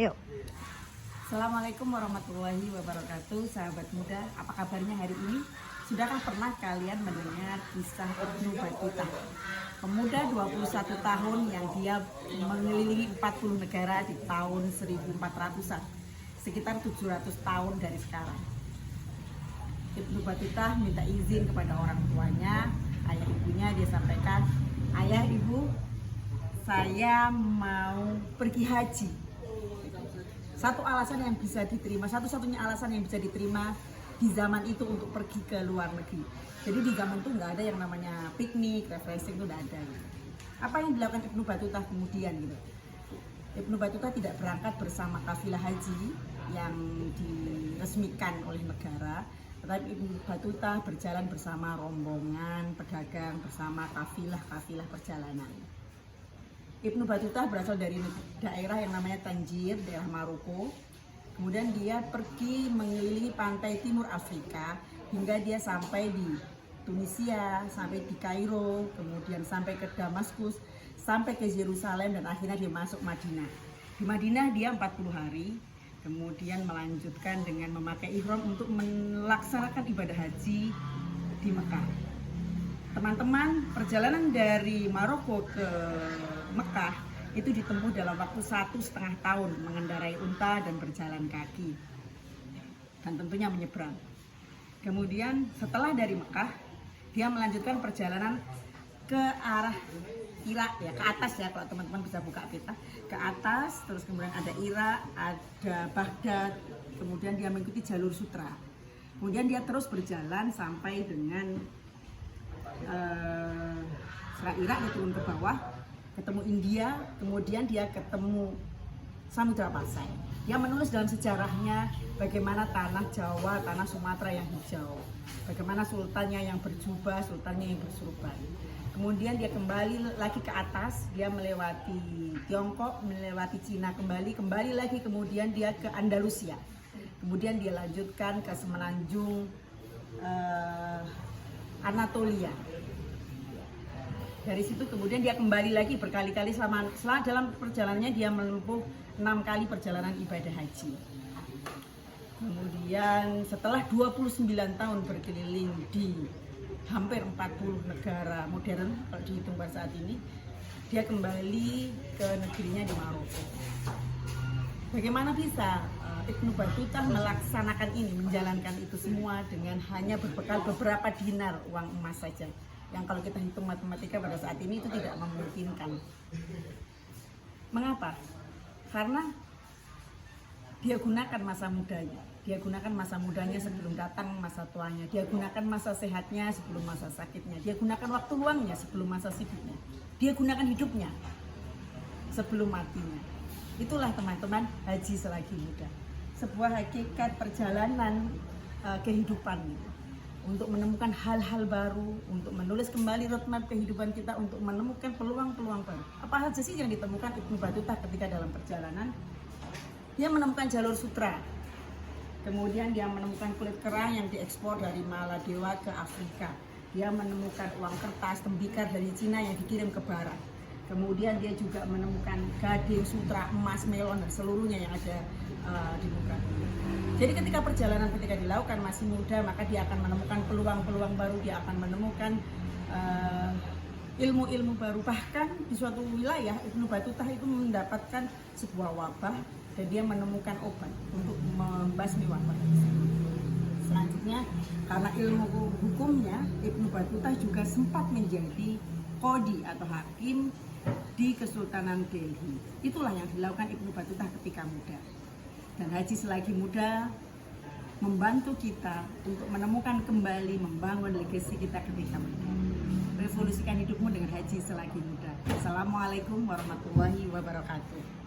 Yuk. Assalamualaikum warahmatullahi wabarakatuh. Sahabat muda, apa kabarnya hari ini? Sudahkah pernah kalian mendengar kisah Ibnu Battuta, pemuda 21 tahun yang dia mengelilingi 40 negara di tahun 1400-an, sekitar 700 tahun dari sekarang. Ibnu Battuta minta izin kepada orang tuanya, ayah ibunya. Dia sampaikan, ayah ibu, saya mau pergi haji. Satu alasan yang bisa diterima, satu-satunya alasan yang bisa diterima di zaman itu untuk pergi ke luar negeri. Jadi di zaman itu nggak ada yang namanya piknik, refreshing, itu nggak ada. Gitu. Apa yang dilakukan Ibnu Battuta kemudian gitu? Ibnu Battuta tidak berangkat bersama kafilah haji yang diresmikan oleh negara, tetapi Ibnu Battuta berjalan bersama rombongan pedagang, bersama kafilah perjalanan. Ibnu Battuta berasal dari daerah yang namanya Tanjir, daerah Maroko. Kemudian dia pergi mengelilingi pantai timur Afrika hingga dia sampai di Tunisia, sampai di Kairo, kemudian sampai ke Damaskus, sampai ke Yerusalem, dan akhirnya dia masuk Madinah. Di Madinah dia 40 hari, kemudian melanjutkan dengan memakai ihram untuk melaksanakan ibadah haji di Mekah. Teman-teman, perjalanan dari Maroko ke Mekah itu ditempuh dalam waktu 1,5 tahun mengendarai unta dan berjalan kaki, dan tentunya menyeberang. Kemudian setelah dari Mekah, dia melanjutkan perjalanan ke arah Irak, ya, ke atas ya, kalau teman-teman bisa buka peta, ke atas, terus kemudian ada Irak, ada Baghdad, kemudian dia mengikuti jalur sutra. Kemudian dia terus berjalan sampai dengan setelah Irak, dia turun ke bawah, ketemu India, kemudian dia ketemu Samudra Pasai. Dia menulis dalam sejarahnya bagaimana tanah Jawa, tanah Sumatera yang hijau, bagaimana sultannya yang berjubah, sultannya yang berserban. Kemudian dia kembali lagi ke atas, dia melewati Tiongkok, melewati Cina, kembali lagi, kemudian dia ke Andalusia. Kemudian dia lanjutkan ke semenanjung Anatolia. Dari situ kemudian dia kembali lagi berkali-kali selama dalam perjalanannya dia menempuh 6 kali perjalanan ibadah haji. Kemudian setelah 29 tahun berkeliling di hampir 40 negara modern kalau dihitung pada saat ini, dia kembali ke negerinya di Maroko. Bagaimana bisa Ibnu Battuta melaksanakan ini, menjalankan itu semua dengan hanya berbekal beberapa dinar uang emas saja, yang kalau kita hitung matematika pada saat ini itu tidak memungkinkan. Mengapa? Karena dia gunakan masa mudanya, sebelum datang masa tuanya, dia gunakan masa sehatnya sebelum masa sakitnya, dia gunakan waktu luangnya sebelum masa sibuknya, dia gunakan hidupnya sebelum matinya. Itulah teman-teman haji selagi muda, sebuah hakikat perjalanan kehidupan untuk menemukan hal-hal baru, untuk menulis kembali roadmap kehidupan kita, untuk menemukan peluang-peluang baru. Apa saja sih yang ditemukan Ibnu Battuta ketika dalam perjalanan? Dia menemukan jalur sutra, kemudian dia menemukan kulit kerang yang diekspor dari Maladewa ke Afrika. Dia menemukan uang kertas, tembikar dari Cina yang dikirim ke barat. Kemudian dia juga menemukan gading, sutra, emas, melon, dan seluruhnya yang ada di muka bumi. Jadi ketika dilakukan masih muda, maka dia akan menemukan peluang-peluang baru, dia akan menemukan ilmu-ilmu baru. Bahkan di suatu wilayah Ibnu Battuta itu mendapatkan sebuah wabah dan dia menemukan obat untuk membasmi wabah tersebut. Selanjutnya, karena ilmu hukumnya, Ibnu Battuta juga sempat menjadi qadhi atau hakim di Kesultanan Delhi. Itulah yang dilakukan Ibnu Battuta ketika muda. Dan haji selagi muda membantu kita untuk menemukan kembali, membangun legasi kita ketika muda. Revolusikan hidupmu dengan haji selagi muda. Assalamualaikum warahmatullahi wabarakatuh.